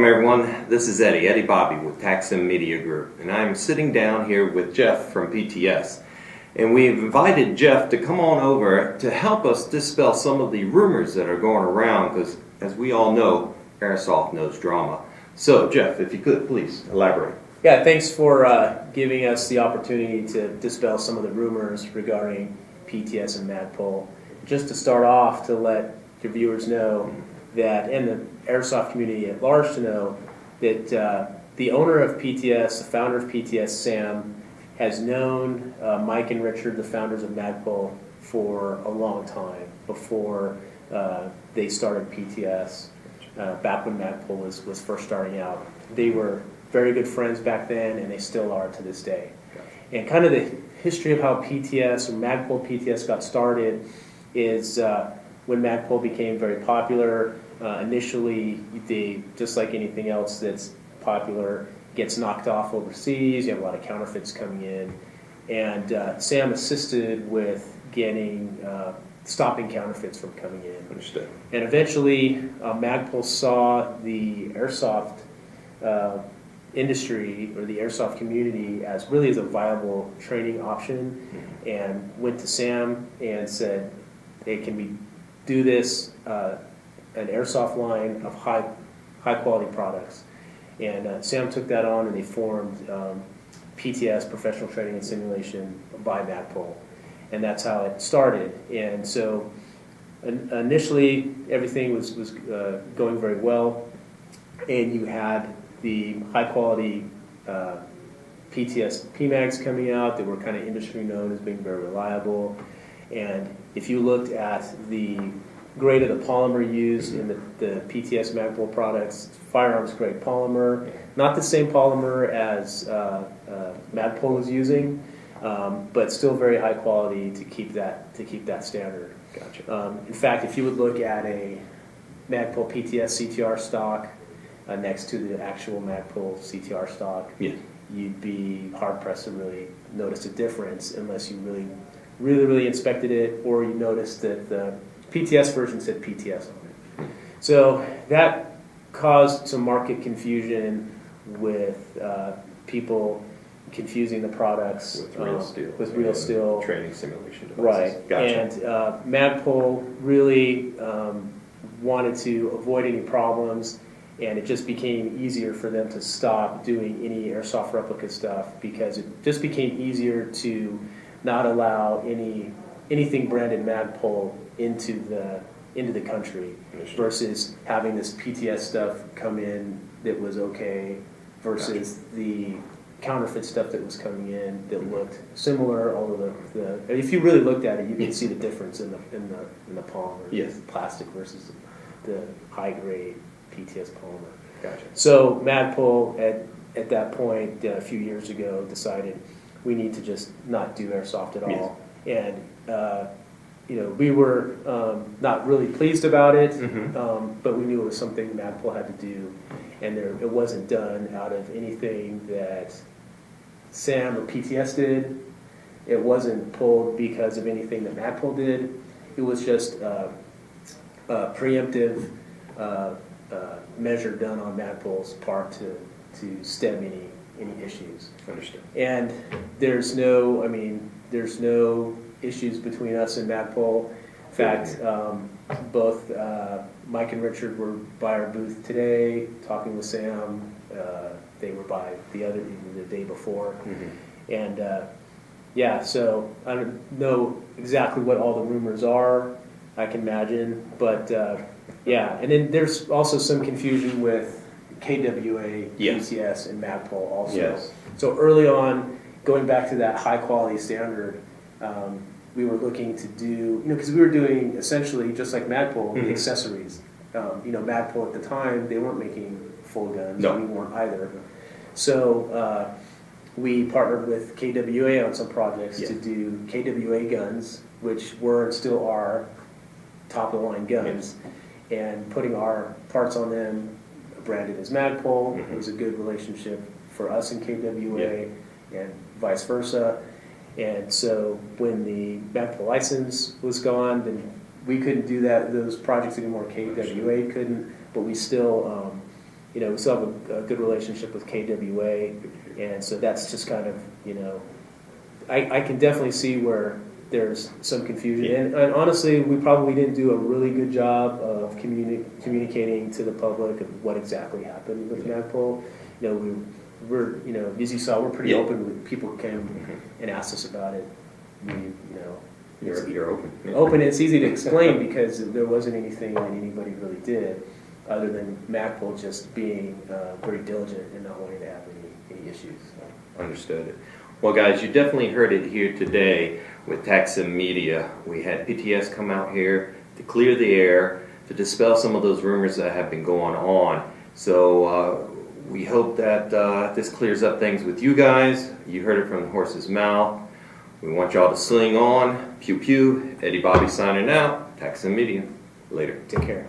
Welcome everyone, this is Eddie Bobby with Tacsim Media Group, and I'm sitting down here with Jeff from PTS. And we've invited Jeff to come on over to help us dispel some of the rumors that are going around, because as we all know, airsoft knows drama. So Jeff, if you could please elaborate. Yeah, thanks for giving us the opportunity to dispel some of the rumors regarding PTS and Magpul. Just to start off, to let your viewers know that, and the airsoft community at large to know, that the owner of PTS, the founder of PTS, Sam, has known Mike and Richard, the founders of Magpul, for a long time, before they started PTS, back when Magpul was first starting out. They were very good friends back then, and they still are to this day. And kind of the history of how PTS, or Magpul PTS, got started is when Magpul became very popular. Initially, they, just like anything else that's popular, gets knocked off overseas. You have a lot of counterfeits coming in, and Sam assisted with stopping counterfeits from coming in. Understood. And eventually, Magpul saw the airsoft industry, or the airsoft community, as a viable training option, and went to Sam and said, "Hey, can we do this, an airsoft line of high quality products?" And Sam took that on, and they formed PTS, Professional Training and Simulation, by Magpul, and that's how it started. And so initially everything was going very well, and you had the high quality PTS PMags coming out. They were kind of industry known as being very reliable. And if you looked at the grade of the polymer used in the PTS Magpul products, firearms grade polymer, not the same polymer as Magpul was using, but still very high quality to keep that standard. Gotcha. In fact, if you would look at a Magpul PTS CTR stock next to the actual Magpul CTR stock, yeah, you'd be hard pressed to really notice a difference unless you really inspected it, or you noticed that the PTS version said PTS on it. So that caused some market confusion with people confusing the products with real steel training simulation devices. Right. Gotcha. And Magpul really wanted to avoid any problems, and it just became easier for them to stop doing any airsoft replica stuff, because it just became easier to not allow anything branded Magpul into the country, versus having this PTS stuff come in that was okay, versus the counterfeit stuff that was coming in that looked similar. Although if you really looked at it, you could see the difference in the polymer. Yes. Plastic versus the high grade PTS polymer. Gotcha. So Magpul at that point a few years ago decided we need to just not do airsoft at all. Yes. And we were not really pleased about it, but we knew it was something Magpul had to do, and it wasn't done out of anything that Sam or PTS did. It wasn't pulled because of anything that Magpul did. It was just a preemptive measure done on Magpul's part to stem any issues. Understood. And there's no issues between us and Magpul. In fact, both Mike and Richard were by our booth today talking with Sam. They were by the day before. And so I don't know exactly what all the rumors are, I can imagine, but and then there's also some confusion with KWA, PTS, and Magpul also. Yes. So early on, going back to that high quality standard, we were looking to do, because we were doing essentially just like Magpul, the accessories. Magpul at the time, they weren't making full guns. No. We weren't either. So we partnered with KWA on some projects to do KWA guns, which were and still are top of the line guns, and putting our parts on them, branded as Magpul. It was a good relationship for us and KWA, and vice versa. And so when the Magpul license was gone, then we couldn't do those projects anymore. KWA couldn't, but we still we still have a good relationship with KWA, and so that's just kind of, I can definitely see where there's some confusion. Yeah. And honestly, we probably didn't do a really good job of communicating to the public of what exactly happened with Magpul. We're, as you saw, we're pretty Yeah. open. People came and asked us about it. You're open. Yeah. Open. It's easy to explain because there wasn't anything that anybody really did, other than Magpul just being very diligent and not wanting to have any issues. So. Understood. Well, guys, you definitely heard it here today with Tacsim Media. We had PTS come out here to clear the air, to dispel some of those rumors that have been going on. So we hope that this clears up things with you guys. You heard it from the horse's mouth. We want y'all to sling on. Pew pew. Eddie Bobby signing out. Tacsim Media. Later. Take care.